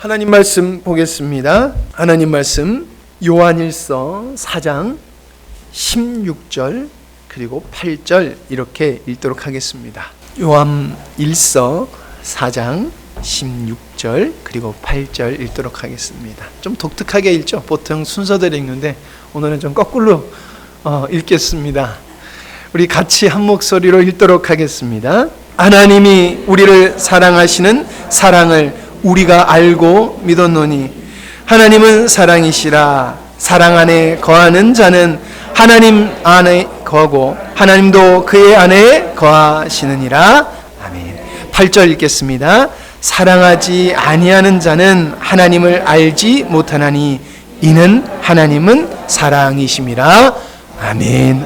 하나님 말씀 보겠습니다. 하나님 말씀 요한일서 4장 16절 그리고 8절 이렇게 읽도록 하겠습니다. 요한일서 4장 16절 그리고 8절 읽도록 하겠습니다. 좀 독특하게 읽죠. 보통 순서대로 읽는데 오늘은 좀 거꾸로 읽겠습니다. 우리 같이 한 목소리로 읽도록 하겠습니다. 하나님이 우리를 사랑하시는 사랑을 우리가 알고 믿었노니 하나님은 사랑이시라. 사랑 안에 거하는 자는 하나님 안에 거하고 하나님도 그의 안에 거하시느니라. 아멘. 8절 읽겠습니다. 사랑하지 아니하는 자는 하나님을 알지 못하나니 이는 하나님은 사랑이심이라. 아멘.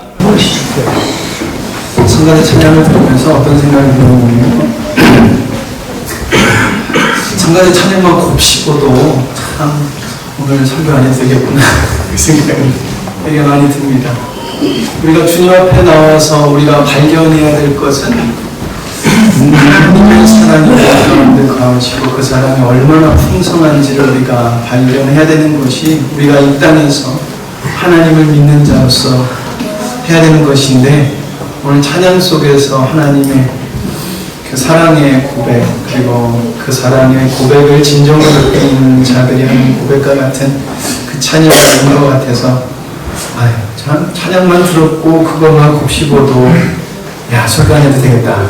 성가대 찬양을 들으면서 어떤 생각이 들었냐면 성가대 찬양만 곱씹어도 참 오늘 설교 안 해도 되겠구나 그 생각이 되게 많이 듭니다. 우리가 주님 앞에 나와서 우리가 발견해야 될 것은 하나님의 사랑이 우리 가운데 거하시고 그 사랑이 얼마나 풍성한지를 우리가 발견해야 되는 것이 우리가 이 땅에서 하나님을 믿는 자로서 해야 되는 것인데, 오늘 찬양 속에서 하나님의 그 사랑의 고백, 그리고 그 사랑의 고백을 진정으로 느끼는 자들이 하는 고백과 같은 그 찬양이 있는 것 같아서 참 찬양만 들었고 그것만 곱씹어도 설교 안 해도 되겠다.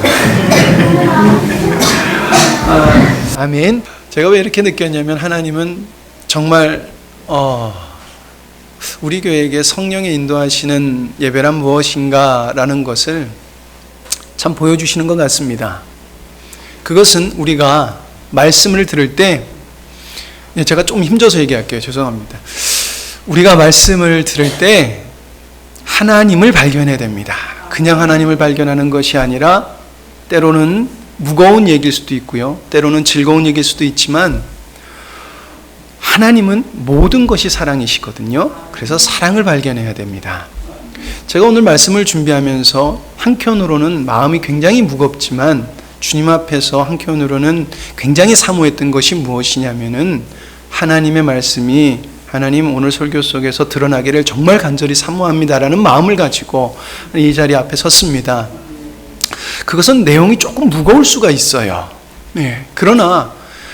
아멘. 제가 왜 이렇게 느꼈냐면 하나님은 정말 우리 교회에게 성령의 인도하시는 예배란 무엇인가라는 것을 참 보여주시는 것 같습니다. 그것은 우리가 말씀을 들을 때, 제가 좀 힘줘서 얘기할게요. 죄송합니다. 우리가 말씀을 들을 때 하나님을 발견해야 됩니다. 그냥 하나님을 발견하는 것이 아니라 때로는 무거운 얘기일 수도 있고요. 때로는 즐거운 얘기일 수도 있지만 하나님은 모든 것이 사랑이시거든요. 그래서 사랑을 발견해야 됩니다. 제가 오늘 말씀을 준비하면서 한켠으로는 마음이 굉장히 무겁지만 주님 앞에서 한켠으로는 굉장히 사모했던 것이 무엇이냐면은 하나님의 말씀이 하나님 오늘 설교 속에서 드러나기를 정말 간절히 사모합니다라는 마음을 가지고 이 자리 앞에 섰습니다. 그것은 내용이 조금 무거울 수가 있어요. 그러나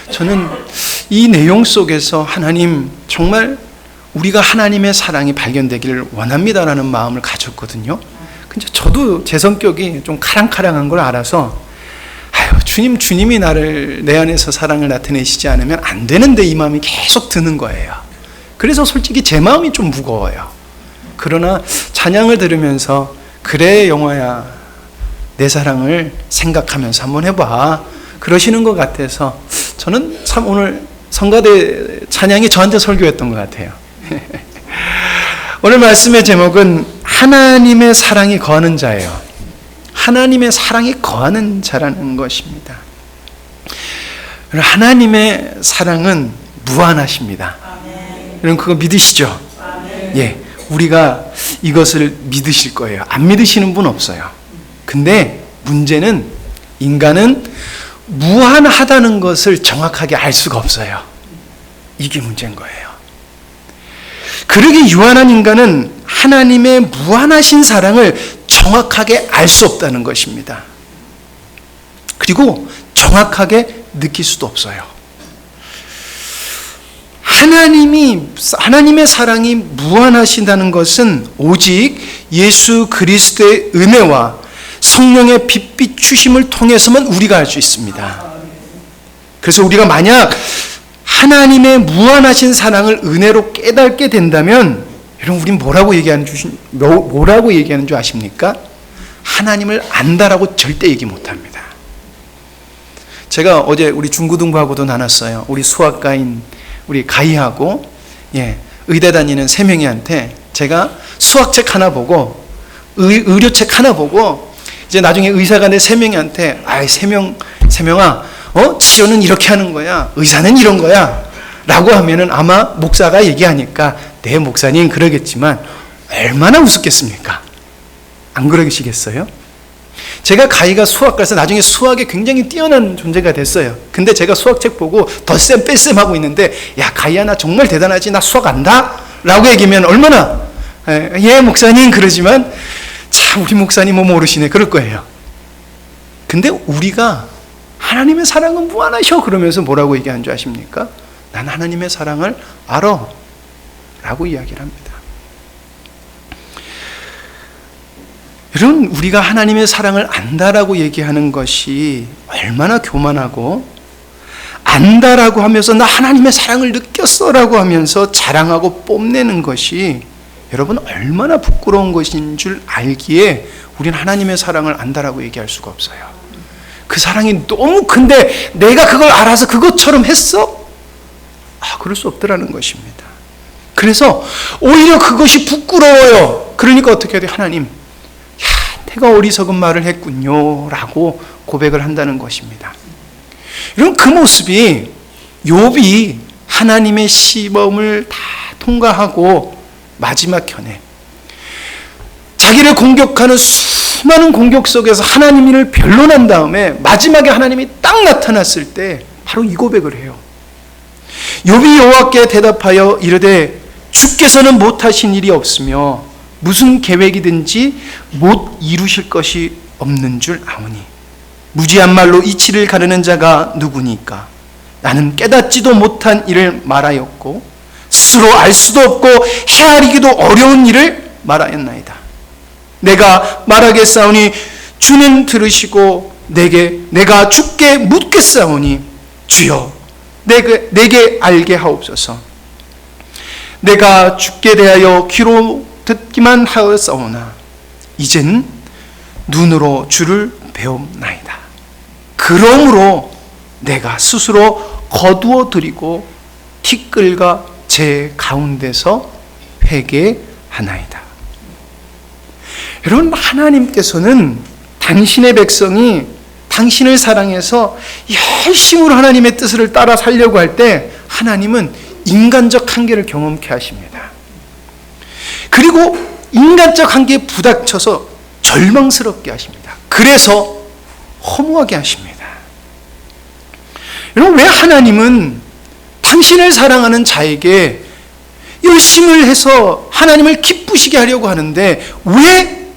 저는 이 내용 속에서 하나님 정말 우리가 하나님의 사랑이 발견되기를 원합니다라는 마음을 가졌거든요. 근데 저도 제 성격이 좀 카랑카랑한 걸 알아서 주님이 나를 내 안에서 사랑을 나타내시지 않으면 안 되는데 이 마음이 계속 드는 거예요. 그래서 솔직히 제 마음이 좀 무거워요. 그러나 찬양을 들으면서 그래 영화야 내 사랑을 생각하면서 한번 해봐 그러시는 것 같아서 저는 참 오늘 성가대 찬양이 저한테 설교했던 것 같아요. 오늘 말씀의 제목은 하나님의 사랑이 거하는 자예요. 하나님의 사랑이 거하는 자라는 것입니다. 하나님의 사랑은 무한하십니다. 여러분 그거 믿으시죠? 우리가 이것을 믿으실 거예요. 안 믿으시는 분 없어요. 근데 문제는 인간은 무한하다는 것을 정확하게 알 수가 없어요. 이게 문제인 거예요. 그러기 유한한 인간은 하나님의 무한하신 사랑을 정확하게 알 수 없다는 것입니다. 그리고 정확하게 느낄 수도 없어요. 하나님의 사랑이 무한하신다는 것은 오직 예수 그리스도의 은혜와 성령의 빛 비추심을 통해서만 우리가 알 수 있습니다. 그래서 우리가 만약 하나님의 무한하신 사랑을 은혜로 깨닫게 된다면 여러분 우린 뭐라고 얘기하는 줄 아십니까? 하나님을 안다라고 절대 얘기 못합니다. 제가 어제 우리 중고등부하고도 나눴어요. 우리 수학가인 우리 가희하고 의대 다니는 3명이한테 제가 수학책 하나 보고 의료책 하나 보고 이제 나중에 의사가 내 3명이한테 세명아 치료는 이렇게 하는 거야. 의사는 이런 거야. 라고 하면은 아마 목사가 얘기하니까 네 목사님 그러겠지만 얼마나 우습겠습니까? 안 그러시겠어요? 제가 가희가 수학가서 나중에 수학에 굉장히 뛰어난 존재가 됐어요. 근데 제가 수학책 보고 덧셈 뺄셈 하고 있는데, 야 가희야 나 정말 대단하지, 나 수학 안다? 라고 얘기하면 얼마나 예 목사님 그러지만, 참 우리 목사님 뭐 모르시네 그럴 거예요. 근데 우리가 하나님의 사랑은 무한하셔 그러면서 뭐라고 얘기하는 줄 아십니까? 난 하나님의 사랑을 알아 라고 이야기를 합니다. 여러분, 우리가 하나님의 사랑을 안다라고 얘기하는 것이 얼마나 교만하고, 안다라고 하면서 나 하나님의 사랑을 느꼈어라고 하면서 자랑하고 뽐내는 것이 여러분 얼마나 부끄러운 것인 줄 알기에 우리는 하나님의 사랑을 안다라고 얘기할 수가 없어요. 그 사랑이 너무 큰데 내가 그걸 알아서 그것처럼 했어? 그럴 수 없더라는 것입니다. 그래서 오히려 그것이 부끄러워요. 그러니까 어떻게 해야 돼요? 하나님, 내가 어리석은 말을 했군요 라고 고백을 한다는 것입니다. 여러분, 그 모습이 욥이 하나님의 시험을 다 통과하고 마지막 편에 자기를 공격하는 수많은 공격 속에서 하나님을 변론한 다음에 마지막에 하나님이 딱 나타났을 때 바로 이 고백을 해요. 욥이 여호와께 대답하여 이르되 주께서는 못하신 일이 없으며 무슨 계획이든지 못 이루실 것이 없는 줄 아오니 무지한 말로 이치를 가르는 자가 누구니까? 나는 깨닫지도 못한 일을 말하였고 스스로 알 수도 없고 헤아리기도 어려운 일을 말하였나이다. 내가 말하겠사오니 주는 들으시고 내가 주께 묻겠사오니 주여 내게 알게 하옵소서. 내가 주께 대하여 귀로 듣기만 하였사오나 이젠 눈으로 주를 배움나이다. 그러므로 내가 스스로 거두어 드리고 티끌과 제 가운데서 회개하나이다. 여러분, 하나님께서는 당신의 백성이 당신을 사랑해서 열심으로 하나님의 뜻을 따라 살려고 할 때 하나님은 인간적 한계를 경험케 하십니다. 그리고 인간적 한계에 부닥쳐서 절망스럽게 하십니다. 그래서 허무하게 하십니다. 여러분, 왜 하나님은 당신을 사랑하는 자에게 열심을 해서 하나님을 기쁘시게 하려고 하는데 왜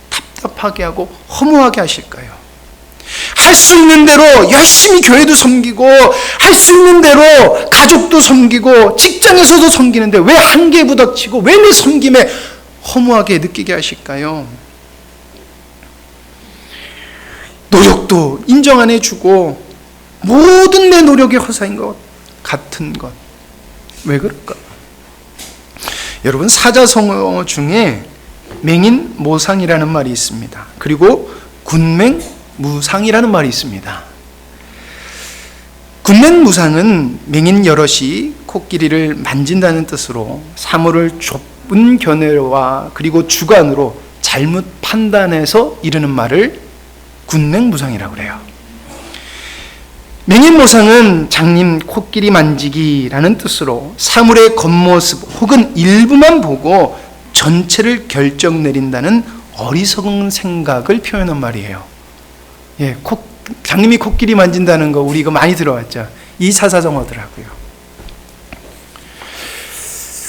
답답하게 하고 허무하게 하실까요? 할 수 있는 대로 열심히 교회도 섬기고 할 수 있는 대로 가족도 섬기고 직장에서도 섬기는데 왜 한계에 부닥치고 왜 내 섬김에 허무하게 느끼게 하실까요? 노력도 인정 안 해주고 모든 내 노력이 허사인 것 같은 것, 왜 그럴까? 여러분, 사자성어 중에 맹인모상이라는 말이 있습니다. 그리고 군맹무상이라는 말이 있습니다. 군맹무상은 맹인 여럿이 코끼리를 만진다는 뜻으로 사물을 좁은 견해와 그리고 주관으로 잘못 판단해서 이르는 말을 군맹무상이라고 그래요. 맹인모상은 장님 코끼리 만지기라는 뜻으로 사물의 겉모습 혹은 일부만 보고 전체를 결정 내린다는 어리석은 생각을 표현한 말이에요. 예, 장님이 코끼리 만진다는 거 우리 이거 많이 들어왔죠. 이 사사정어더라고요.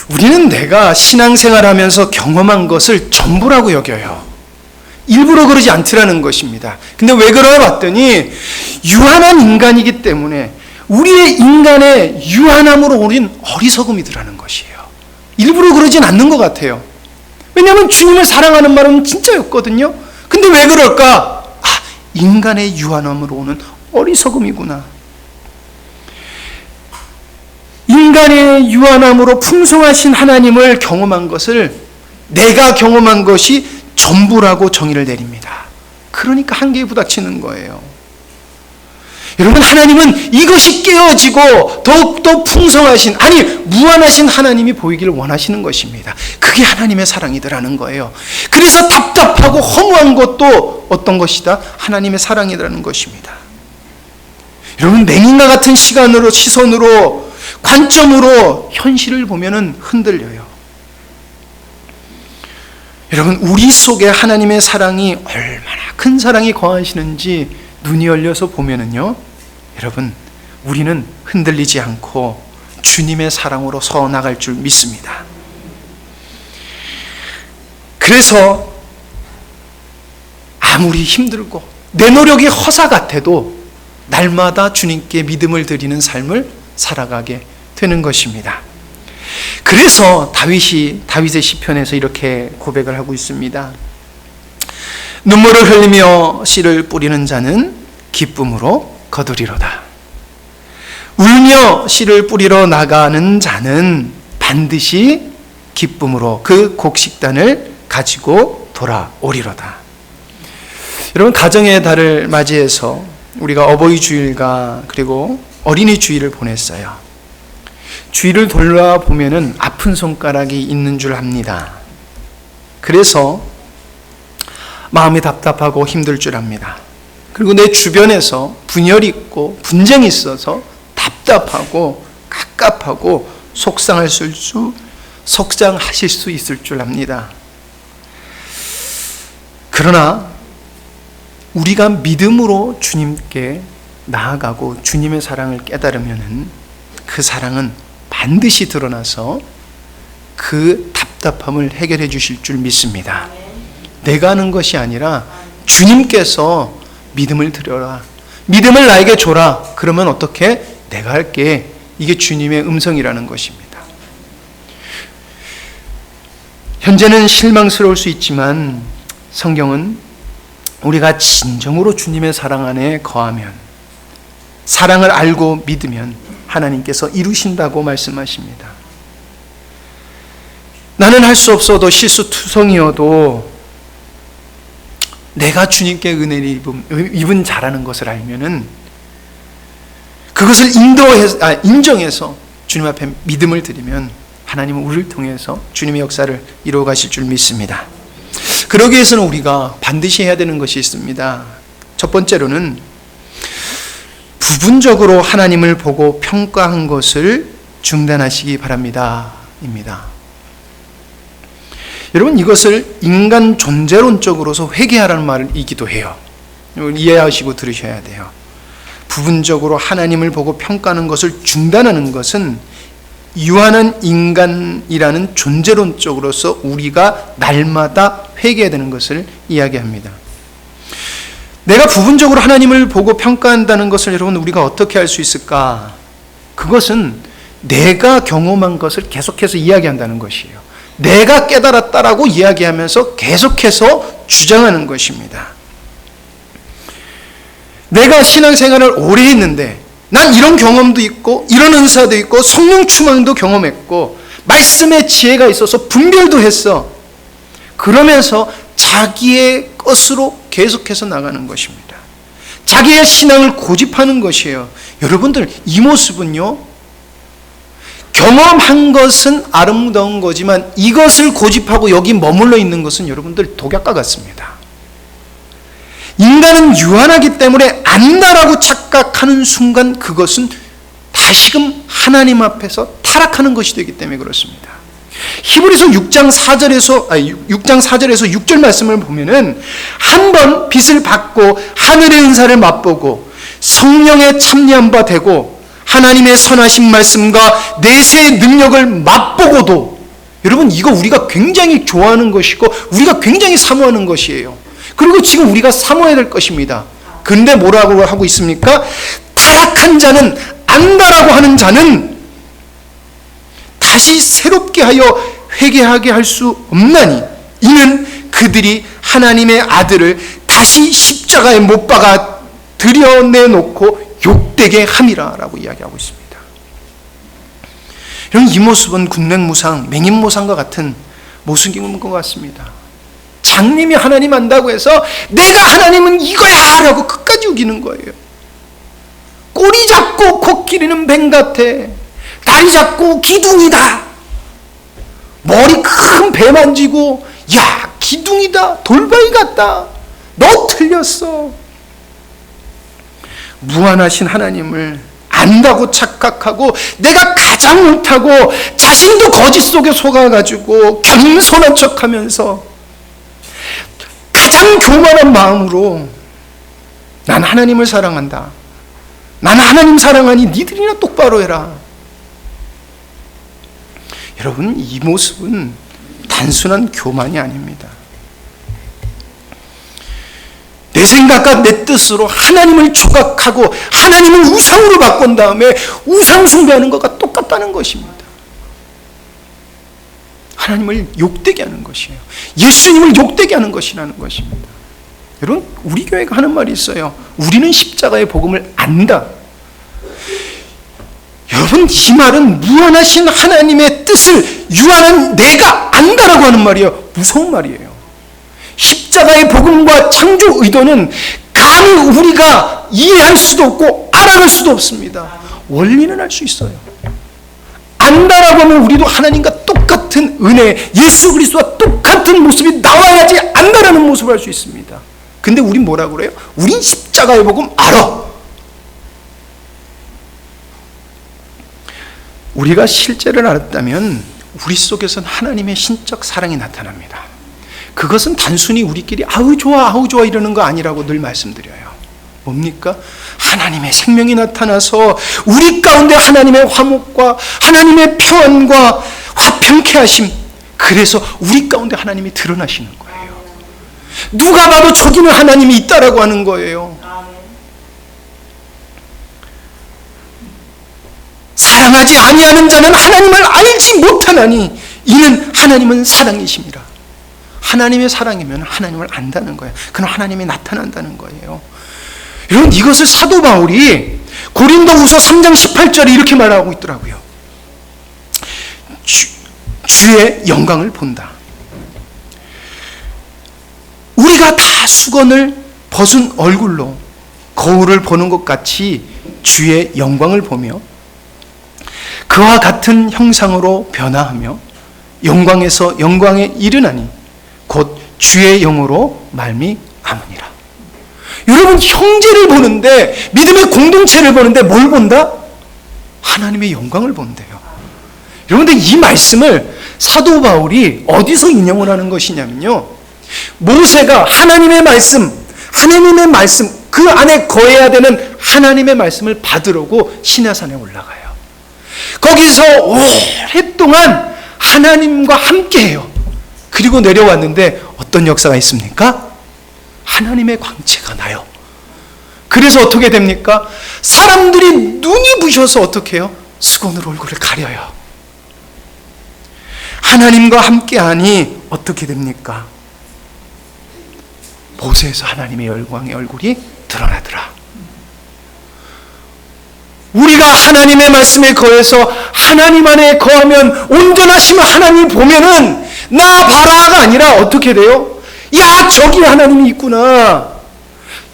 우리는 내가 신앙생활하면서 경험한 것을 전부라고 여겨요. 일부러 그러지 않더라는 것입니다. 근데 왜 그러나 봤더니 유한한 인간이기 때문에 우리의 인간의 유한함으로 오는 어리석음이더라는 것이에요. 일부러 그러진 않는 것 같아요. 왜냐하면 주님을 사랑하는 마음은 진짜였거든요. 근데 왜 그럴까? 인간의 유한함으로 오는 어리석음이구나. 인간의 유한함으로 풍성하신 하나님을 경험한 것을 내가 경험한 것이 전부라고 정의를 내립니다. 그러니까 한계에 부닥치는 거예요. 여러분, 하나님은 이것이 깨어지고 더욱더 풍성하신, 아니 무한하신 하나님이 보이기를 원하시는 것입니다. 그게 하나님의 사랑이더라는 거예요. 그래서 답답하고 허무한 것도 어떤 것이다? 하나님의 사랑이라는 것입니다. 여러분, 맹인과 같은 시선으로 관점으로 현실을 보면은 흔들려요. 여러분, 우리 속에 하나님의 사랑이 얼마나 큰 사랑이 거하시는지 눈이 열려서 보면은요, 여러분, 우리는 흔들리지 않고 주님의 사랑으로 서 나갈 줄 믿습니다. 그래서 아무리 힘들고 내 노력이 허사 같아도 날마다 주님께 믿음을 드리는 삶을 살아가게 되는 것입니다. 그래서 다윗의 시편에서 이렇게 고백을 하고 있습니다. 눈물을 흘리며 씨를 뿌리는 자는 기쁨으로 거두리로다. 울며 씨를 뿌리러 나가는 자는 반드시 기쁨으로 그 곡식단을 가지고 돌아오리로다. 여러분, 가정의 달을 맞이해서 우리가 어버이 주일과 그리고 어린이 주일을 보냈어요. 주일을 돌아보면은 아픈 손가락이 있는 줄 압니다. 그래서 마음이 답답하고 힘들 줄 압니다. 그리고 내 주변에서 분열이 있고 분쟁이 있어서 답답하고 갑갑하고 속상하실 수 있을 줄 압니다. 그러나 우리가 믿음으로 주님께 나아가고 주님의 사랑을 깨달으면은 그 사랑은 반드시 드러나서 그 답답함을 해결해 주실 줄 믿습니다. 내가 하는 것이 아니라 주님께서 믿음을 드려라, 믿음을 나에게 줘라. 그러면 어떻게? 내가 할게. 이게 주님의 음성이라는 것입니다. 현재는 실망스러울 수 있지만 성경은 우리가 진정으로 주님의 사랑 안에 거하면, 사랑을 알고 믿으면 하나님께서 이루신다고 말씀하십니다. 나는 할 수 없어도 실수투성이어도 내가 주님께 은혜를 입은 자라는 것을 알면은 그것을 인정해서 주님 앞에 믿음을 드리면 하나님은 우리를 통해서 주님의 역사를 이루어 가실 줄 믿습니다. 그러기 위해서는 우리가 반드시 해야 되는 것이 있습니다. 첫 번째로는 부분적으로 하나님을 보고 평가한 것을 중단하시기 바랍니다. 입니다. 여러분, 이것을 인간 존재론적으로서 회개하라는 말이기도 해요. 이해하시고 들으셔야 돼요. 부분적으로 하나님을 보고 평가하는 것을 중단하는 것은 유한한 인간이라는 존재론적으로서 우리가 날마다 회개해야 되는 것을 이야기합니다. 내가 부분적으로 하나님을 보고 평가한다는 것을 여러분 우리가 어떻게 할 수 있을까? 그것은 내가 경험한 것을 계속해서 이야기한다는 것이에요. 내가 깨달았다라고 이야기하면서 계속해서 주장하는 것입니다. 내가 신앙생활을 오래 했는데 난 이런 경험도 있고 이런 은사도 있고 성령 충만도 경험했고 말씀의 지혜가 있어서 분별도 했어. 그러면서 자기의 것으로 계속해서 나가는 것입니다. 자기의 신앙을 고집하는 것이에요. 여러분들, 이 모습은요, 경험한 것은 아름다운 거지만 이것을 고집하고 여기 머물러 있는 것은 여러분들 독약과 같습니다. 인간은 유한하기 때문에 안다라고 착각하는 순간 그것은 다시금 하나님 앞에서 타락하는 것이 되기 때문에 그렇습니다. 히브리서 6장 4절에서 6절 말씀을 보면은 한 번 빛을 받고 하늘의 은사를 맛보고 성령에 참여한 바 되고 하나님의 선하신 말씀과 내세의 능력을 맛보고도, 여러분 이거 우리가 굉장히 좋아하는 것이고 우리가 굉장히 사모하는 것이에요. 그리고 지금 우리가 사모해야 될 것입니다. 근데 뭐라고 하고 있습니까? 타락한 자는, 안다라고 하는 자는 다시 새롭게 하여 회개하게 할 수 없나니 이는 그들이 하나님의 아들을 다시 십자가에 못 박아 들여내놓고 욕되게 함이라 라고 이야기하고 있습니다. 여러분, 이 모습은 군랭무상, 맹인모상과 같은 모습인 것 같습니다. 장님이 하나님 안다고 해서 내가 하나님은 이거야 라고 끝까지 우기는 거예요. 꼬리 잡고 코끼리는 뱀 같아, 다리 잡고 기둥이다, 머리 큰 배 만지고 야 기둥이다, 돌바위 같다, 너 틀렸어. 무한하신 하나님을 안다고 착각하고 내가 가장 옳다고 자신도 거짓 속에 속아가지고 겸손한 척하면서 가장 교만한 마음으로 난 하나님을 사랑한다. 나는 하나님 사랑하니 니들이나 똑바로 해라. 여러분, 이 모습은 단순한 교만이 아닙니다. 내 생각과 내 뜻으로 하나님을 조각하고 하나님을 우상으로 바꾼 다음에 우상 숭배하는 것과 똑같다는 것입니다. 하나님을 욕되게 하는 것이에요. 예수님을 욕되게 하는 것이라는 것입니다. 여러분, 우리 교회가 하는 말이 있어요. 우리는 십자가의 복음을 안다. 여러분, 이 말은 무한하신 하나님의 뜻을 유한한 내가 안다라고 하는 말이에요. 무서운 말이에요. 십자가의 복음과 창조 의도는 감히 우리가 이해할 수도 없고 알아갈 수도 없습니다. 원리는 알 수 있어요. 안다라고 하면 우리도 하나님과 똑같은 은혜, 예수 그리스도와 똑같은 모습이 나와야지 안다라는 모습을 알 수 있습니다. 근데 우린 뭐라고 그래요? 우린 십자가의 복음 알아. 우리가 실제를 알았다면 우리 속에서는 하나님의 신적 사랑이 나타납니다. 그것은 단순히 우리끼리 아우 좋아 이러는 거 아니라고 늘 말씀드려요. 뭡니까? 하나님의 생명이 나타나서 우리 가운데 하나님의 화목과 하나님의 평안과 화평케 하심, 그래서 우리 가운데 하나님이 드러나시는 거예요. 누가 봐도 저기는 하나님이 있다라고 하는 거예요. 사랑하지 아니하는 자는 하나님을 알지 못하나니 이는 하나님은 사랑이십니다. 하나님의 사랑이면 하나님을 안다는 거예요. 그럼 하나님이 나타난다는 거예요. 여러분, 이것을 사도 바울이 고린도후서 3장 18절에 이렇게 말하고 있더라고요. 주의 영광을 본다. 우리가 다 수건을 벗은 얼굴로 거울을 보는 것 같이 주의 영광을 보며 그와 같은 형상으로 변화하며 영광에서 영광에 이르나니 곧 주의 영으로 말미암으니라. 여러분, 형제를 보는데, 믿음의 공동체를 보는데 뭘 본다? 하나님의 영광을 본대요. 여러분들, 이 말씀을 사도 바울이 어디서 인용을 하는 것이냐면요, 모세가 하나님의 말씀 그 안에 거해야 되는 하나님의 말씀을 받으려고 시내산에 올라가요. 거기서 오랫동안 하나님과 함께해요. 그리고 내려왔는데 어떤 역사가 있습니까? 하나님의 광채가 나요. 그래서 어떻게 됩니까? 사람들이 눈이 부셔서 어떻게 해요? 수건으로 얼굴을 가려요. 하나님과 함께하니 어떻게 됩니까? 모세에서 하나님의 영광의 얼굴이 드러나더라. 우리가 하나님의 말씀에 거해서 하나님 안에 거하면 온전하시면 하나님 보면은 나 봐라가 아니라 어떻게 돼요? 야, 저기 하나님이 있구나,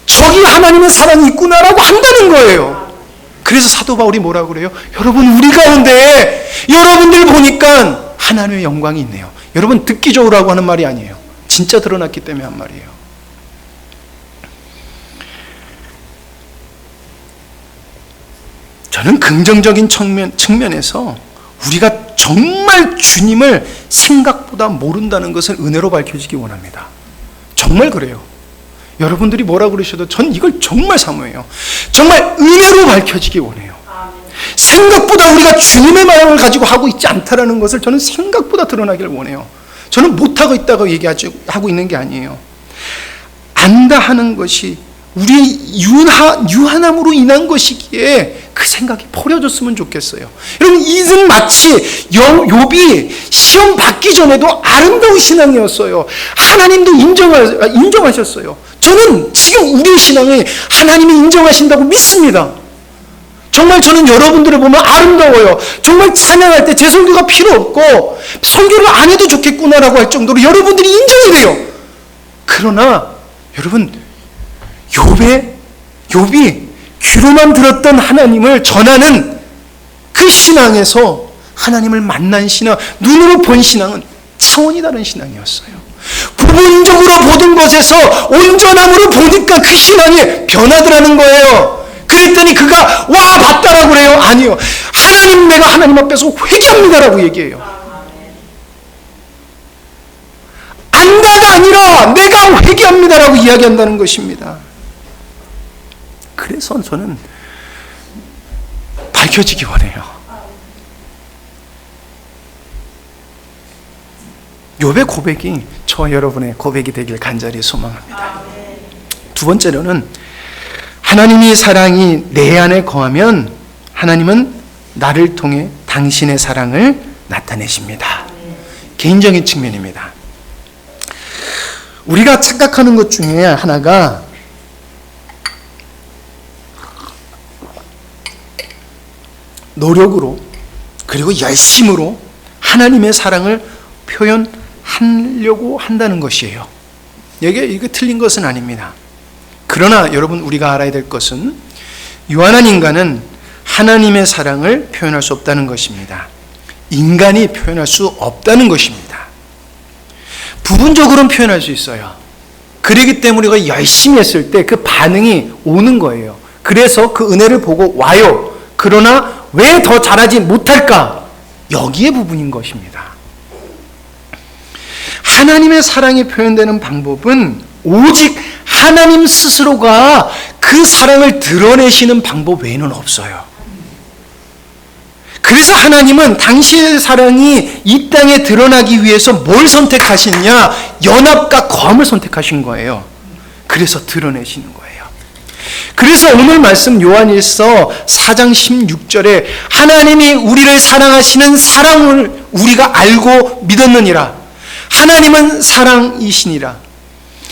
저기 하나님의 사랑이 있구나라고 한다는 거예요. 그래서 사도 바울이 뭐라고 그래요? 여러분, 우리 가운데 여러분들 보니까 하나님의 영광이 있네요. 여러분, 듣기 좋으라고 하는 말이 아니에요. 진짜 드러났기 때문에 한 말이에요. 저는 긍정적인 측면에서 우리가 정말 주님을 생각보다 모른다는 것을 은혜로 밝혀지기 원합니다. 정말 그래요. 여러분들이 뭐라 그러셔도 전 이걸 정말 사모해요. 정말 은혜로 밝혀지기 원해요. 생각보다 우리가 주님의 마음을 가지고 하고 있지 않다라는 것을 저는 생각보다 드러나기를 원해요. 저는 못하고 있다고 얘기하고 있는 게 아니에요. 안다 하는 것이 우리의 유한함으로 인한 것이기에 그 생각이 버려졌으면 좋겠어요. 여러분, 이는 마치 욥이 시험 받기 전에도 아름다운 신앙이었어요. 하나님도 인정하셨어요. 저는 지금 우리의 신앙이 하나님이 인정하신다고 믿습니다. 정말 저는 여러분들을 보면 아름다워요. 정말 찬양할 때 제 설교가 필요 없고 설교를 안 해도 좋겠구나라고 할 정도로 여러분들이 인정이 돼요. 그러나 여러분, 욥이 귀로만 들었던 하나님을 전하는 그 신앙에서 하나님을 만난 신앙, 눈으로 본 신앙은 차원이 다른 신앙이었어요. 부분적으로 보던 것에서 온전함으로 보니까 그 신앙이 변하더라는 거예요. 그랬더니 그가 와 봤다라고 그래요? 아니요. 하나님, 내가 하나님 앞에서 회개합니다라고 얘기해요. 안다가 아니라 내가 회개합니다라고 이야기한다는 것입니다. 그래서 저는 밝혀지기 원해요. 욥의 고백이 저와 여러분의 고백이 되길 간절히 소망합니다. 두 번째로는 하나님의 사랑이 내 안에 거하면 하나님은 나를 통해 당신의 사랑을 나타내십니다. 개인적인 측면입니다. 우리가 착각하는 것 중에 하나가 노력으로 그리고 열심으로 하나님의 사랑을 표현하려고 한다는 것이에요. 이게 틀린 것은 아닙니다. 그러나 여러분 우리가 알아야 될 것은 유한한 인간은 하나님의 사랑을 표현할 수 없다는 것입니다. 인간이 표현할 수 없다는 것입니다. 부분적으로는 표현할 수 있어요. 그러기 때문에 우리가 열심히 했을 때 그 반응이 오는 거예요. 그래서 그 은혜를 보고 와요. 그러나 왜 더 잘하지 못할까? 여기에 부분인 것입니다. 하나님의 사랑이 표현되는 방법은 오직 하나님 스스로가 그 사랑을 드러내시는 방법 외에는 없어요. 그래서 하나님은 당신의 사랑이 이 땅에 드러나기 위해서 뭘 선택하시느냐? 연합과 거함을 선택하신 거예요. 그래서 드러내시는 거예요. 그래서 오늘 말씀 요한일서 4장 16절에 하나님이 우리를 사랑하시는 사랑을 우리가 알고 믿었느니라. 하나님은 사랑이시니라.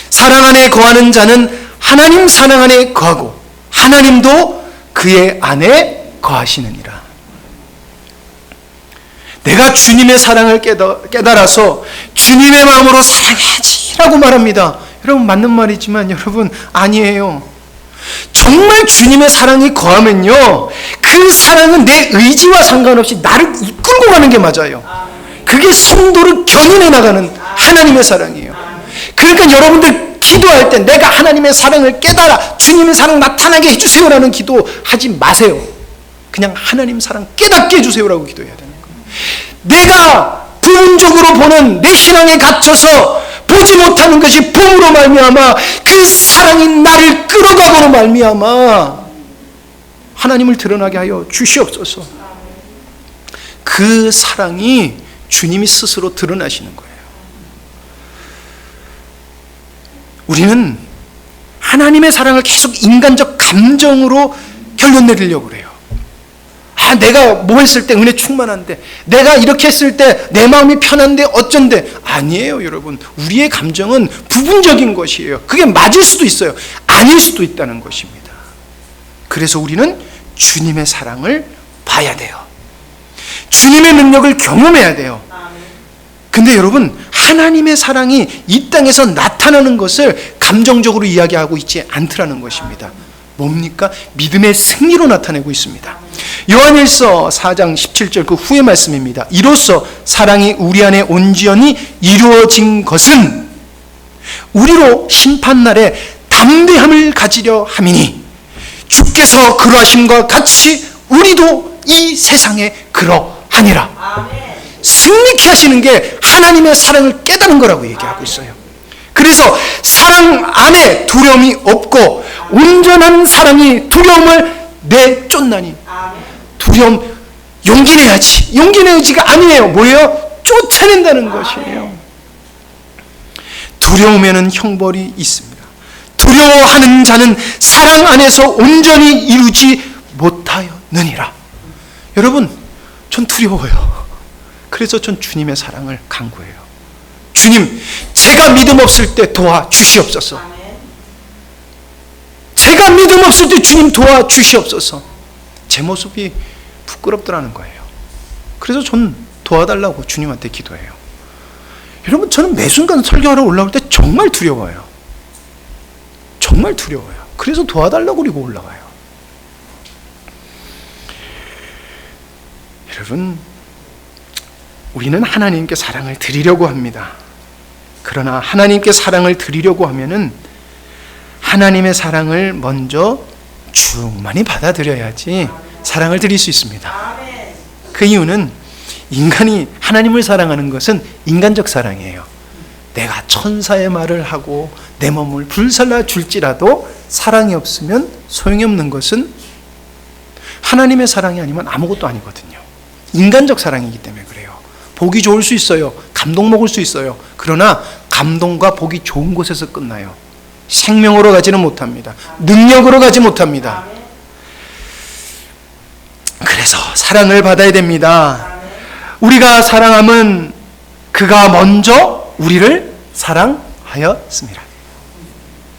사랑 안에 거하는 자는 하나님 사랑 안에 거하고 하나님도 그의 안에 거하시느니라. 내가 주님의 사랑을 깨달아서 주님의 마음으로 사랑해야지라고 말합니다. 여러분 맞는 말이지만 여러분 아니에요. 정말 주님의 사랑이 거하면요, 그 사랑은 내 의지와 상관없이 나를 이끌고 가는 게 맞아요. 그게 성도를 견인해 나가는 하나님의 사랑이에요. 그러니까 여러분들 기도할 때 내가 하나님의 사랑을 깨달아 주님의 사랑 나타나게 해주세요라는 기도 하지 마세요. 그냥 하나님 사랑 깨닫게 해주세요라고 기도해야 되는 거예요. 내가 부분적으로 보는 내 신앙에 갇혀서 보지 못하는 것이 봄으로 말미암아 그 사랑이 나를 끌어가고로 말미암아 하나님을 드러나게 하여 주시옵소서. 그 사랑이 주님이 스스로 드러나시는 거예요. 우리는 하나님의 사랑을 계속 인간적 감정으로 결론 내리려고 그래요. 내가 뭐 했을 때 은혜 충만한데, 내가 이렇게 했을 때 내 마음이 편한데 어쩐데. 아니에요, 여러분. 우리의 감정은 부분적인 것이에요. 그게 맞을 수도 있어요. 아닐 수도 있다는 것입니다. 그래서 우리는 주님의 사랑을 봐야 돼요. 주님의 능력을 경험해야 돼요. 근데 여러분, 하나님의 사랑이 이 땅에서 나타나는 것을 감정적으로 이야기하고 있지 않더라는 것입니다. 뭡니까? 믿음의 승리로 나타내고 있습니다. 요한일서 4장 17절 그 후의 말씀입니다. 이로써 사랑이 우리 안에 온전히 이루어진 것은 우리로 심판날에 담대함을 가지려 함이니 주께서 그러하심과 같이 우리도 이 세상에 그러하니라. 아멘. 승리케 하시는 게 하나님의 사랑을 깨닫는 거라고 얘기하고 있어요. 그래서 사랑 안에 두려움이 없고 온전한 사랑이 두려움을 내쫓나니. 두려움, 용기 내야지. 용기 내야지가 아니에요. 뭐예요? 쫓아낸다는 것이에요. 두려움에는 형벌이 있습니다. 두려워하는 자는 사랑 안에서 온전히 이루지 못하였느니라. 여러분, 전 두려워요. 그래서 전 주님의 사랑을 간구해요. 주님, 제가 믿음 없을 때 도와주시옵소서. 제가 믿음 없을 때 주님 도와주시옵소서. 제 모습이 부끄럽더라는 거예요. 그래서 전 도와달라고 주님한테 기도해요. 여러분, 저는 매 순간 설교하러 올라올 때 정말 두려워요. 정말 두려워요. 그래서 도와달라고 그리고 올라가요. 여러분, 우리는 하나님께 사랑을 드리려고 합니다. 그러나 하나님께 사랑을 드리려고 하면은 하나님의 사랑을 먼저 충만히 받아들여야지 사랑을 드릴 수 있습니다. 그 이유는 인간이 하나님을 사랑하는 것은 인간적 사랑이에요. 내가 천사의 말을 하고 내 몸을 불살라 줄지라도 사랑이 없으면 소용이 없는 것은 하나님의 사랑이 아니면 아무것도 아니거든요. 인간적 사랑이기 때문에 그래요. 보기 좋을 수 있어요. 감동 먹을 수 있어요. 그러나 감동과 보기 좋은 곳에서 끝나요. 생명으로 가지는 못합니다. 능력으로 가지 못합니다. 그래서 사랑을 받아야 됩니다. 우리가 사랑함은 그가 먼저 우리를 사랑하였습니다.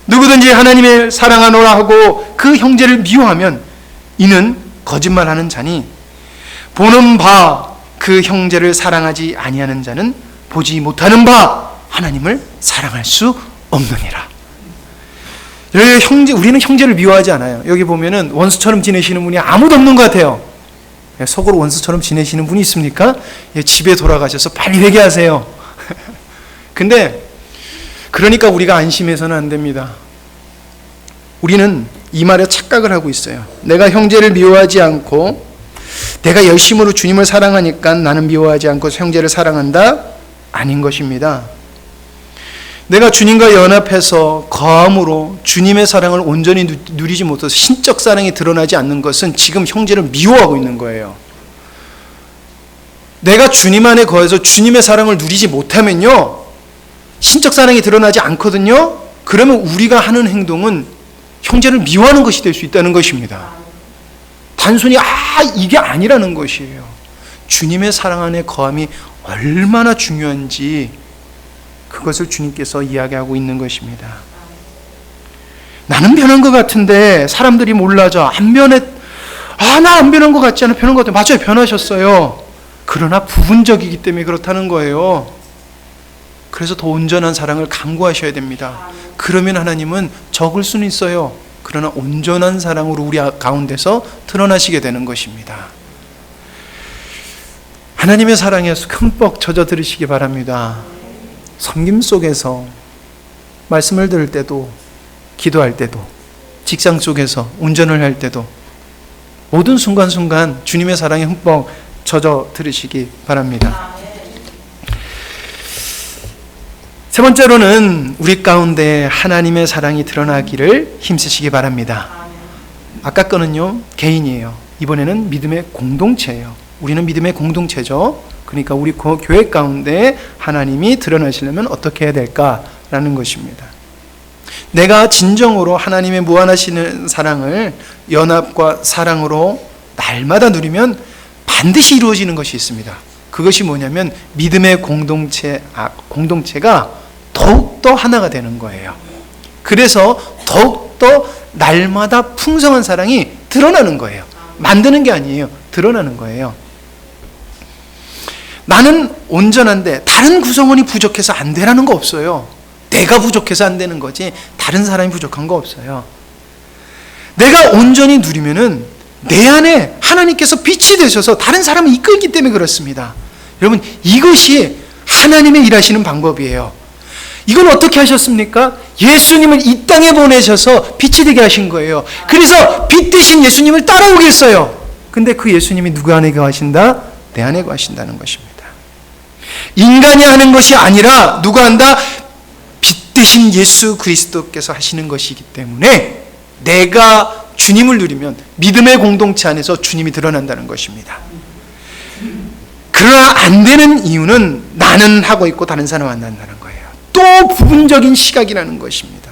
누구든지 하나님을 사랑하노라 하고 그 형제를 미워하면 이는 거짓말하는 자니 보는 바 그 형제를 사랑하지 아니하는 자는 보지 못하는 바 하나님을 사랑할 수 없느니라. 우리는 형제를 미워하지 않아요. 여기 보면은 원수처럼 지내시는 분이 아무도 없는 것 같아요. 속으로 원수처럼 지내시는 분이 있습니까? 집에 돌아가셔서 빨리 회개하세요. 근데 그러니까 우리가 안심해서는 안 됩니다. 우리는 이 말에 착각을 하고 있어요. 내가 형제를 미워하지 않고 내가 열심으로 주님을 사랑하니까 나는 미워하지 않고 형제를 사랑한다? 아닌 것입니다. 내가 주님과 연합해서 거함으로 주님의 사랑을 온전히 누리지 못해서 신적 사랑이 드러나지 않는 것은 지금 형제를 미워하고 있는 거예요. 내가 주님 안에 거해서 주님의 사랑을 누리지 못하면요, 신적 사랑이 드러나지 않거든요. 그러면 우리가 하는 행동은 형제를 미워하는 것이 될 수 있다는 것입니다. 단순히 이게 아니라는 것이에요. 주님의 사랑 안에 거함이 얼마나 중요한지 그것을 주님께서 이야기하고 있는 것입니다. 나는 변한 것 같은데 사람들이 몰라져. 나 안 변한 것 같지 않아? 변한 것 같아. 맞아요, 변하셨어요. 그러나 부분적이기 때문에 그렇다는 거예요. 그래서 더 온전한 사랑을 강구하셔야 됩니다. 그러면 하나님은 적을 수는 있어요. 그러나 온전한 사랑으로 우리 가운데서 드러나시게 되는 것입니다. 하나님의 사랑에 흠뻑 젖어 들으시기 바랍니다. 섬김 속에서 말씀을 들을 때도, 기도할 때도, 직장 속에서 운전을 할 때도 모든 순간순간 주님의 사랑에 흠뻑 젖어 들으시기 바랍니다. 세 번째로는 우리 가운데 하나님의 사랑이 드러나기를 힘쓰시기 바랍니다. 아까 거는요, 개인이에요. 이번에는 믿음의 공동체예요. 우리는 믿음의 공동체죠. 그러니까 우리 교회 가운데 하나님이 드러나시려면 어떻게 해야 될까라는 것입니다. 내가 진정으로 하나님의 무한하시는 사랑을 연합과 사랑으로 날마다 누리면 반드시 이루어지는 것이 있습니다. 그것이 뭐냐면 믿음의 공동체가 더욱더 하나가 되는 거예요. 그래서 더욱더 날마다 풍성한 사랑이 드러나는 거예요. 만드는 게 아니에요. 드러나는 거예요. 나는 온전한데 다른 구성원이 부족해서 안 되라는 거 없어요. 내가 부족해서 안 되는 거지 다른 사람이 부족한 거 없어요. 내가 온전히 누리면은 내 안에 하나님께서 빛이 되셔서 다른 사람을 이끌기 때문에 그렇습니다. 여러분, 이것이 하나님의 일하시는 방법이에요. 이건 어떻게 하셨습니까? 예수님을 이 땅에 보내셔서 빛이 되게 하신 거예요. 그래서 빛 대신 예수님을 따라오겠어요. 근데 그 예수님이 누구 안에 거하신다? 내 안에 거하신다는 것입니다. 인간이 하는 것이 아니라 누가 한다? 빛 대신 예수 그리스도께서 하시는 것이기 때문에 내가 주님을 누리면 믿음의 공동체 안에서 주님이 드러난다는 것입니다. 그러나 안 되는 이유는 나는 하고 있고 다른 사람은 안 한다는 거예요. 또 부분적인 시각이라는 것입니다.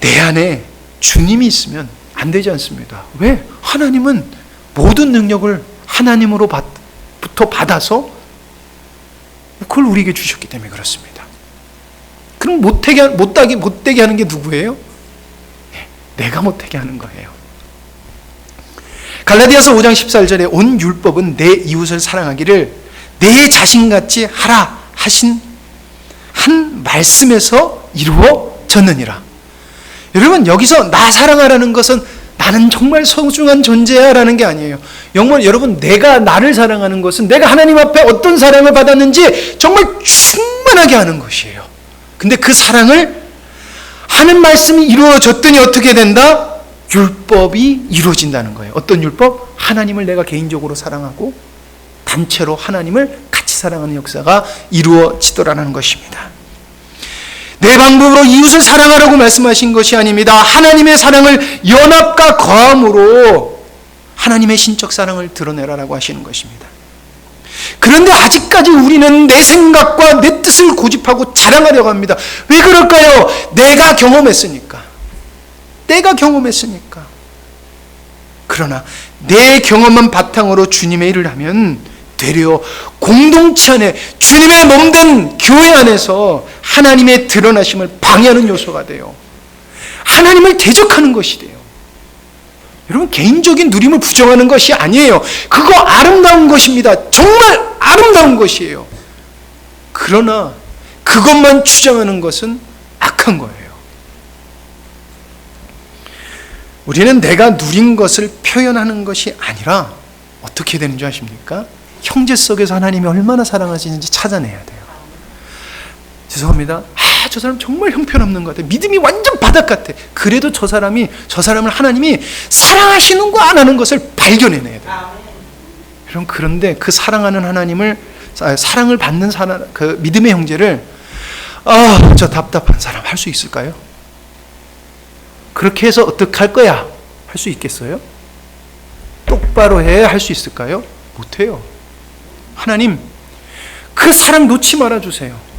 내 안에 주님이 있으면 안 되지 않습니다. 왜? 하나님은 모든 능력을 하나님으로부터 받아서 그걸 우리에게 주셨기 때문에 그렇습니다. 그럼 못되게 하는 게 누구예요? 내가 못되게 하는 거예요. 갈라디아서 5장 14절에 온 율법은 내 이웃을 사랑하기를 내 자신같이 하라 하신 한 말씀에서 이루어졌느니라. 여러분, 여기서 나 사랑하라는 것은 나는 정말 소중한 존재야 라는 게 아니에요. 여러분, 내가 나를 사랑하는 것은 내가 하나님 앞에 어떤 사랑을 받았는지 정말 충만하게 하는 것이에요. 근데 그 사랑을 하는 말씀이 이루어졌더니 어떻게 된다? 율법이 이루어진다는 거예요. 어떤 율법? 하나님을 내가 개인적으로 사랑하고 단체로 하나님을 같이 사랑하는 역사가 이루어지더라는 것입니다. 내 방법으로 이웃을 사랑하라고 말씀하신 것이 아닙니다. 하나님의 사랑을 연합과 거함으로 하나님의 신적 사랑을 드러내라라고 하시는 것입니다. 그런데 아직까지 우리는 내 생각과 내 뜻을 고집하고 자랑하려고 합니다. 왜 그럴까요? 내가 경험했으니까. 그러나 내 경험만 바탕으로 주님의 일을 하면 되려 공동체 안에 주님의 몸된 교회 안에서 하나님의 드러나심을 방해하는 요소가 돼요. 하나님을 대적하는 것이 돼요. 여러분, 개인적인 누림을 부정하는 것이 아니에요. 그거 아름다운 것입니다. 정말 아름다운 것이에요. 그러나 그것만 주장하는 것은 악한 거예요. 우리는 내가 누린 것을 표현하는 것이 아니라 어떻게 되는 줄 아십니까? 형제 속에서 하나님이 얼마나 사랑하시는지 찾아내야 돼요. 죄송합니다. 저 사람 정말 형편없는 것 같아. 믿음이 완전 바닥 같아. 그래도 저 사람을 하나님이 사랑하시는 거 안 하는 것을 발견해내야 돼요. 여러분, 그런데 그 사랑하는 하나님을, 사랑을 받는 그 믿음의 형제를 저 답답한 사람 할 수 있을까요? 그렇게 해서 어떻게 할 거야? 할 수 있겠어요? 똑바로 해 할 수 있을까요? 못해요. 하나님, 그 사랑 놓지 말아주세요.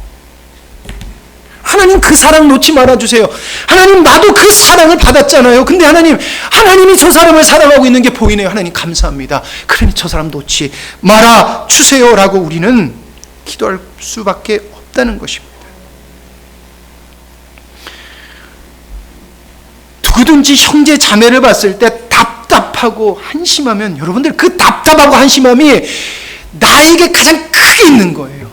하나님, 그 사랑 놓지 말아주세요. 하나님, 나도 그 사랑을 받았잖아요. 근데 하나님이 저 사람을 사랑하고 있는 게 보이네요. 하나님, 감사합니다. 그러니 저 사람 놓지 말아주세요 라고 우리는 기도할 수밖에 없다는 것입니다. 누구든지 형제 자매를 봤을 때 답답하고 한심하면, 여러분들 그 답답하고 한심함이 나에게 가장 크게 있는 거예요.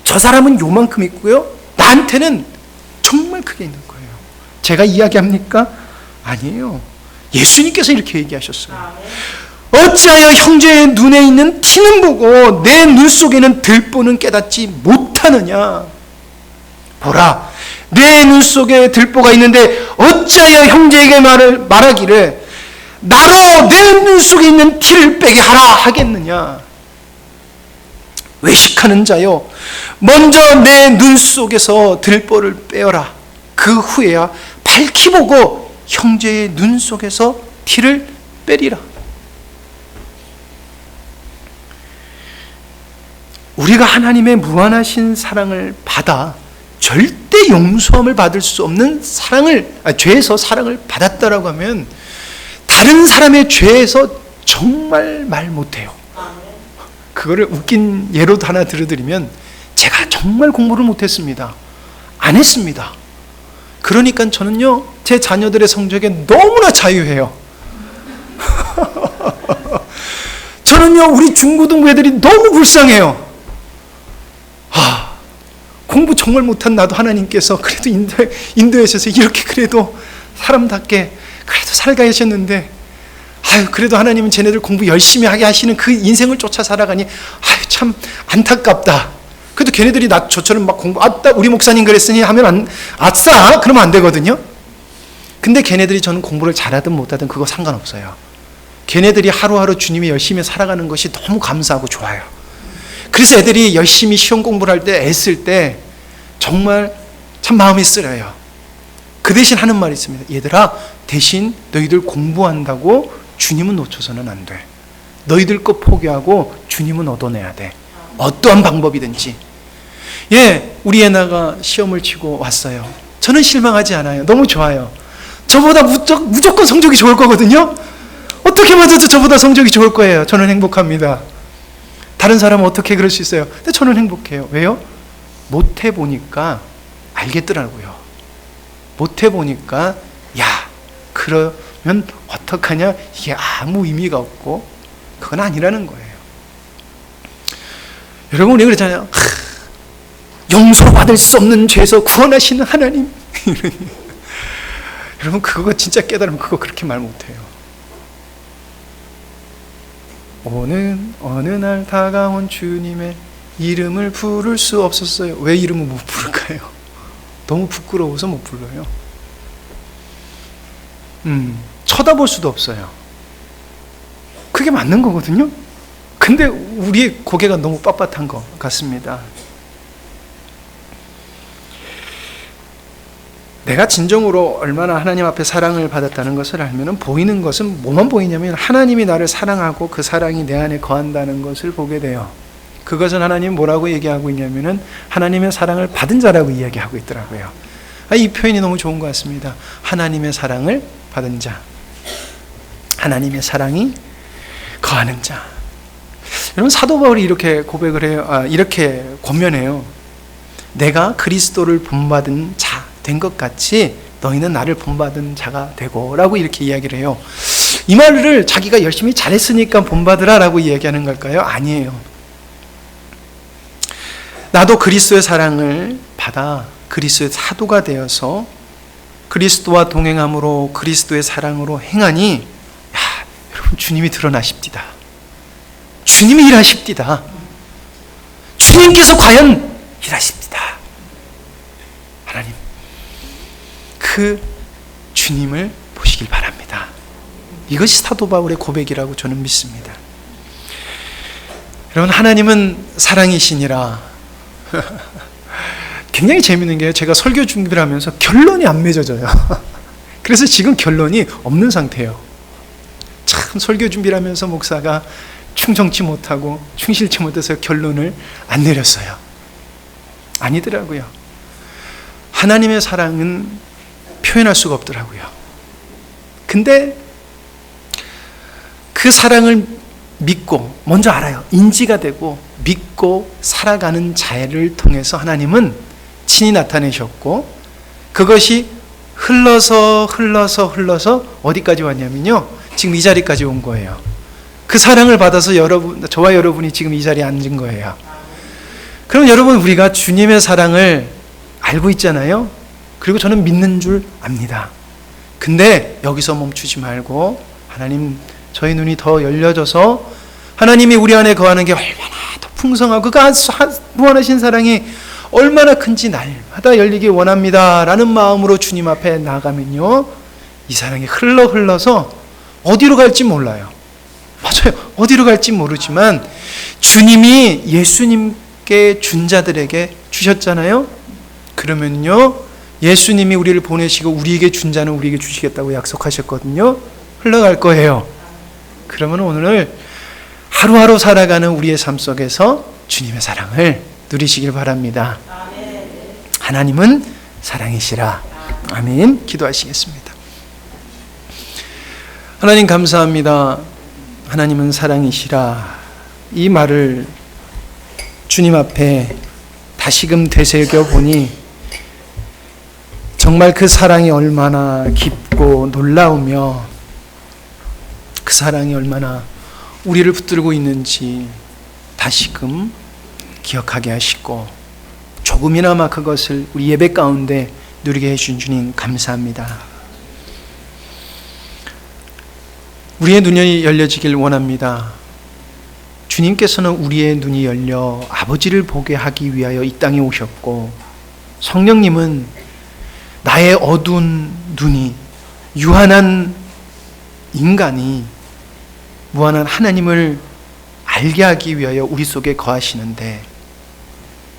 저 사람은 요만큼 있고요, 나한테는 정말 크게 있는 거예요. 제가 이야기합니까? 아니에요. 예수님께서 이렇게 얘기하셨어요. 어찌하여 형제의 눈에 있는 티는 보고 내 눈 속에는 들보는 깨닫지 못하느냐. 보라, 내 눈 속에 들보가 있는데 어찌하여 형제에게 말하기를 나로 내 눈 속에 있는 티를 빼게 하라 하겠느냐. 외식하는 자여, 먼저 내 눈 속에서 들보를 빼어라. 그 후에야 밝히 보고 형제의 눈 속에서 티를 빼리라. 우리가 하나님의 무한하신 사랑을 받아 절대 용서함을 받을 수 없는 죄에서 사랑을 받았다라고 하면 다른 사람의 죄에서 정말 말 못해요. 그거를 웃긴 예로도 하나 들어드리면, 제가 정말 공부를 못했습니다. 안 했습니다. 그러니까 저는요, 제 자녀들의 성적에 너무나 자유해요. 저는요, 우리 중고등부 애들이 너무 불쌍해요. 공부 정말 못한 나도 하나님께서 그래도 인도하셔서 이렇게 그래도 사람답게 그래도 살게 하셨는데, 그래도 하나님은 쟤네들 공부 열심히 하게 하시는 그 인생을 쫓아 살아가니 참 안타깝다. 그래도 걔네들이 저처럼 막 공부, 우리 목사님 그랬으니 하면 아싸! 그러면 안 되거든요. 근데 걔네들이 저는 공부를 잘하든 못하든 그거 상관없어요. 걔네들이 하루하루 주님이 열심히 살아가는 것이 너무 감사하고 좋아요. 그래서 애들이 열심히 시험 공부를 할 때, 애쓸 때 정말 참 마음이 쓰려요. 그 대신 하는 말이 있습니다. 얘들아, 대신 너희들 공부한다고 주님은 놓쳐서는 안 돼. 너희들 거 포기하고 주님은 얻어내야 돼. 어떠한 방법이든지. 우리 애나가 시험을 치고 왔어요. 저는 실망하지 않아요. 너무 좋아요. 저보다 무조건 성적이 좋을 거거든요. 어떻게 맞아도 저보다 성적이 좋을 거예요. 저는 행복합니다. 다른 사람은 어떻게 그럴 수 있어요? 근데 저는 행복해요. 왜요? 못해보니까 알겠더라고요. 못해보니까 그러면 어떡하냐, 이게 아무 의미가 없고 그건 아니라는 거예요. 여러분, 우리 그러잖아요. 용서받을 수 없는 죄에서 구원하시는 하나님. 여러분, 그거 진짜 깨달으면 그거 그렇게 말 못해요. 어느 날 다가온 주님의 이름을 부를 수 없었어요. 왜 이름을 못 부를까요? 너무 부끄러워서 못 불러요. 쳐다볼 수도 없어요. 그게 맞는 거거든요. 근데 우리의 고개가 너무 빳빳한 것 같습니다. 내가 진정으로 얼마나 하나님 앞에 사랑을 받았다는 것을 알면 보이는 것은 뭐만 보이냐면 하나님이 나를 사랑하고 그 사랑이 내 안에 거한다는 것을 보게 돼요. 그것은 하나님 뭐라고 얘기하고 있냐면은 하나님의 사랑을 받은 자라고 이야기하고 있더라고요. 이 표현이 너무 좋은 것 같습니다. 하나님의 사랑을 받은 자, 하나님의 사랑이 거하는 자. 여러분, 사도 바울이 이렇게 고백을 해요. 이렇게 권면해요. 내가 그리스도를 본받은 자 된 것 같이 너희는 나를 본받은 자가 되고 라고 이렇게 이야기를 해요. 이 말을 자기가 열심히 잘했으니까 본받으라 라고 이야기하는 걸까요? 아니에요. 나도 그리스도의 사랑을 받아 그리스도의 사도가 되어서 그리스도와 동행함으로 그리스도의 사랑으로 행하니 여러분, 주님이 드러나십니다. 주님이 일하십니다. 주님께서 과연 일하십니다. 하나님, 그 주님을 보시길 바랍니다. 이것이 사도 바울의 고백이라고 저는 믿습니다. 여러분, 하나님은 사랑이시니라. 굉장히 재밌는 게 제가 설교 준비를 하면서 결론이 안 맺어져요. 그래서 지금 결론이 없는 상태예요. 참, 설교 준비를 하면서 목사가 충성치 못하고 충실치 못해서 결론을 안 내렸어요. 아니더라고요. 하나님의 사랑은 표현할 수가 없더라고요. 근데 그 사랑을 믿고, 먼저 알아요. 인지가 되고 믿고 살아가는 자를 통해서 하나님은 친히 나타내셨고, 그것이 흘러서 어디까지 왔냐면요, 지금 이 자리까지 온 거예요. 그 사랑을 받아서 저와 여러분이 지금 이 자리에 앉은 거예요. 그럼 여러분, 우리가 주님의 사랑을 알고 있잖아요. 그리고 저는 믿는 줄 압니다. 근데 여기서 멈추지 말고 하나님, 저희 눈이 더 열려져서 하나님이 우리 안에 거하는 게 얼마나 더 풍성하고 그 무한하신 사랑이 얼마나 큰지 날마다 열리기 원합니다 라는 마음으로 주님 앞에 나가면요, 이 사랑이 흘러서 어디로 갈지 몰라요. 맞아요. 어디로 갈지 모르지만 주님이 예수님께 준 자들에게 주셨잖아요. 그러면요, 예수님이 우리를 보내시고 우리에게 준 자는 우리에게 주시겠다고 약속하셨거든요. 흘러갈 거예요. 그러면 오늘 하루하루 살아가는 우리의 삶 속에서 주님의 사랑을 누리시길 바랍니다. 하나님은 사랑이시라. 아멘. 기도하시겠습니다. 하나님, 감사합니다. 하나님은 사랑이시라. 이 말을 주님 앞에 다시금 되새겨 보니 정말 그 사랑이 얼마나 깊고 놀라우며 그 사랑이 얼마나 우리를 붙들고 있는지 다시금 기억하게 하시고 조금이나마 그것을 우리 예배 가운데 누리게 해주신 주님, 감사합니다. 우리의 눈이 열려지길 원합니다. 주님께서는 우리의 눈이 열려 아버지를 보게 하기 위하여 이 땅에 오셨고, 성령님은 나의 어두운 눈이, 유한한 인간이 무한한 하나님을 알게 하기 위하여 우리 속에 거하시는데,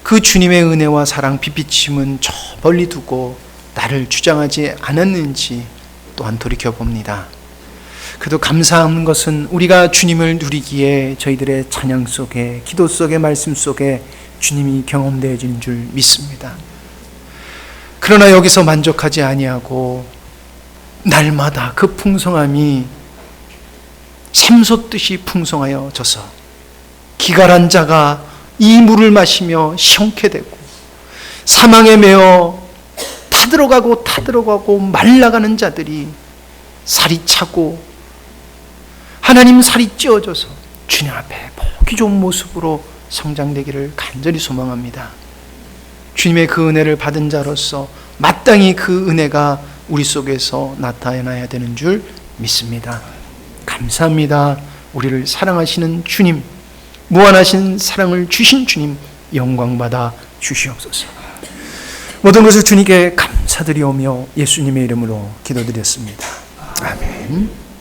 그 주님의 은혜와 사랑, 빛비침은 저 멀리 두고 나를 주장하지 않았는지 또한 돌이켜봅니다. 그래도 감사한 것은 우리가 주님을 누리기에 저희들의 찬양 속에, 기도 속에, 말씀 속에 주님이 경험되어지는 줄 믿습니다. 그러나 여기서 만족하지 아니하고 날마다 그 풍성함이 샘솟듯이 풍성하여 져서 기갈한 자가 이 물을 마시며 시원케 되고, 사망에 매어 타들어가고 말라가는 자들이 살이 차고 하나님 살이 찌어져서 주님 앞에 보기 좋은 모습으로 성장되기를 간절히 소망합니다. 주님의 그 은혜를 받은 자로서 마땅히 그 은혜가 우리 속에서 나타나야 되는 줄 믿습니다. 감사합니다. 우리를 사랑하시는 주님, 무한하신 사랑을 주신 주님, 영광받아 주시옵소서. 모든 것을 주님께 감사드리오며 예수님의 이름으로 기도드렸습니다. 아멘.